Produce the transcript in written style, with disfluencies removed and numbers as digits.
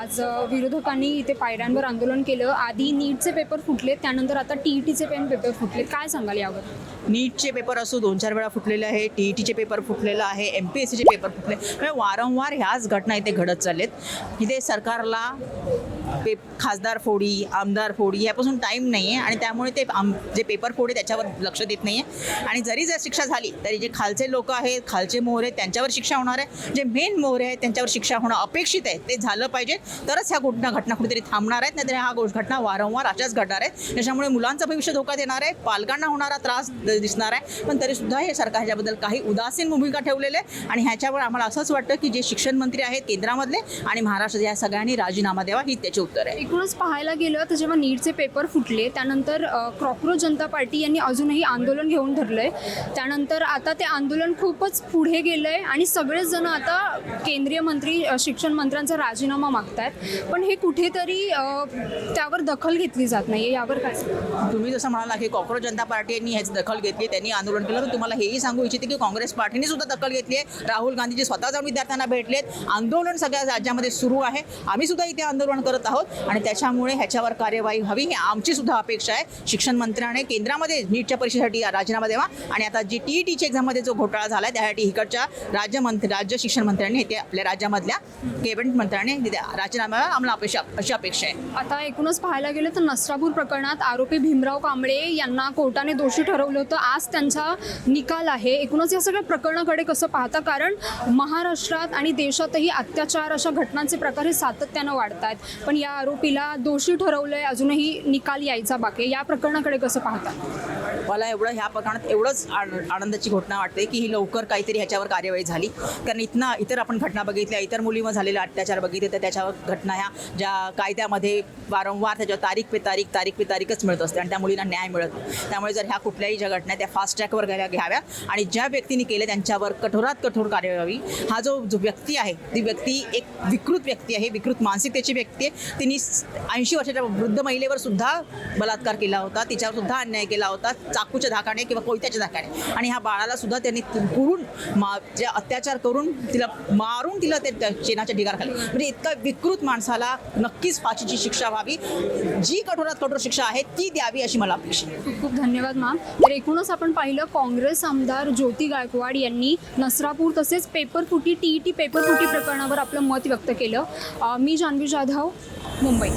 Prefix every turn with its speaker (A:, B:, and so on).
A: आज विरोधकांनी इथे पायऱ्यांवर आंदोलन केलं. आधी नीटचे पेपर फुटले, त्यानंतर आता TETचे पेपर फुटले. काय सांगाल यावर?
B: नीटचे पेपर असो 2-4 वेळा फुटलेले आहे, TETचे पेपर फुटलेलं आहे, MPSCचे पेपर फुटले. म्हणजे वारंवार ह्याच घटना इथे घडत चाललेत. इथे सरकारला खासदार फोडी, आमदार फोडी यापासून टाईम नाही आहे आणि त्यामुळे ते जे पेपर फोडी त्याच्यावर लक्ष देत नाही आहे. आणि जरी शिक्षा झाली तरी जे खालचे लोक आहेत, खालचे मोहरे आहेत, त्यांच्यावर शिक्षा होणार आहे. जे मेन मोहरे आहेत त्यांच्यावर शिक्षा होणं अपेक्षित आहे. ते झालं पाहिजे तरच ह्या घटना कुठेतरी थांबणार आहेत. नाहीतर ह्या घटना वारंवार अशाच घडणार आहेत. त्याच्यामुळे मुलांचं भविष्य धोक्यात येणार आहे, पालकांना होणारा त्रास दिसणार आहे. पण तरीसुद्धा हे सरकार ह्याच्याबद्दल काही उदासीन भूमिका ठेवलेली आहे. आणि ह्याच्यावर आम्हाला असंच वाटतं की जे शिक्षण मंत्री आहेत केंद्रामधले आणि महाराष्ट्रात या सगळ्यांनी राजीनामा द्यावा, ही त्याचे उत्तर आहे.
A: एकूणच पाहायला गेलं तर जेव्हा नीटचे पेपर फुटले त्यानंतर कॉकरोच जनता पार्टी यांनी अजूनही आंदोलन घेऊन धरलंय. त्यानंतर आता ते आंदोलन खूपच पुढे गेलंय आणि सगळेच जण आता केंद्रीय मंत्री शिक्षण मंत्र्यांचा राजीनामा मागतायत. पण हे कुठेतरी त्यावर दखल घेतली जात नाहीये. यावर काय?
B: तुम्ही जसं म्हणाला की कॉकरोच जनता पार्टीने ह्याची दखल घेतली, त्यांनी आंदोलन केलं, तर तुम्हाला हेही सांगू इच्छिते की काँग्रेस पार्टीने सुद्धा दखल घेतली आहे. राहुल गांधीजी स्वतः जाऊन विद्यार्थ्यांना भेटलेत. आंदोलन सगळ्या राज्यामध्ये सुरू आहे. आम्ही सुद्धा इथे आंदोलन करत आहोत आणि त्याच्यामुळे ह्याच्यावर कार्यवाही हवी ही आमची सुद्धा अपेक्षा आहे. शिक्षण मंत्र्याने केंद्रामध्ये नीटच्या परीक्षेसाठी राजीनामा द्यावा आणि आता जी TETच्या एक्झाममध्ये जो घोटाळा झाला आहे त्यासाठी इकडच्या राज्य शिक्षण मंत्र्यांनी इथे आपल्या राज्यामधल्या कॅबिनेट मंत्र्याने राजीनामा आम्हाला अशी अपेक्षा आहे.
A: आता एकूणच पाहायला गेलं तर नसरापूर प्रकरणात आरोपी भीमराव कांबळे यांना कोर्टाने दोषी ठरवलं होतं. आज त्यांचा निकाल आहे. एकूणच या सगळ्या प्रकरणाकडे कसं पाहता? कारण महाराष्ट्रात आणि देशातही अत्याचार अशा घटनांचे प्रकार हे सातत्यानं वाढत आहेत. पण या आरोपीला दोषी ठरवलंय, अजूनही निकाल यायचा बाकी. या प्रकरणाकडे कसं पाहता?
B: मला ह्या प्रकरणात एवढंच आनंदाची घटना वाटते की ही लवकर काहीतरी ह्याच्यावर कार्यवाही झाली. कारण इतर आपण घटना बघितल्या, इतर मुलींवर झालेले अत्याचार बघितले, तर त्याच्यावर घटना ह्या ज्या कायद्यामध्ये वारंवार त्याच्यावर तारीख पे तारीखच मिळत असते आणि त्या मुलींना न्याय मिळत नाही. त्यामुळे जर ह्या कुठल्याही ज्या घटना त्या फास्ट ट्रॅकवर घ्याव्या आणि ज्या व्यक्तीने केले त्यांच्यावर कठोरात कठोर कार्यवाही. हा जो व्यक्ती आहे ती व्यक्ती एक विकृत व्यक्ती आहे, विकृत मानसिकतेची व्यक्ती आहे. तिने 80 वर्षाच्या वृद्ध महिलेवर सुद्धा बलात्कार केला होता, तिच्यावर सुद्धा अन्याय केला होता, चाकूच्या धाकाने किंवा कोयत्याच्या धाकाने. आणि ह्या बाळाला सुद्धा त्यांनी जे अत्याचार करून मारून तिला ते शेणाच्या ढिगाराखाली. म्हणजे इतका विकृत माणसाला नक्कीच फाशीची शिक्षा व्हावी. जी कठोरात कठोर शिक्षा आहे ती द्यावी अशी मला अपेक्षा आहे.
A: खूप खूप धन्यवाद मॅम. तर एकूणच आपण पाहिलं काँग्रेस आमदार ज्योती गायकवाड यांनी नसरापूर तसेच TET पेपर फुटी प्रकरणावर आपलं मत व्यक्त केलं. मी जान्हवी जाधव, मुंबई.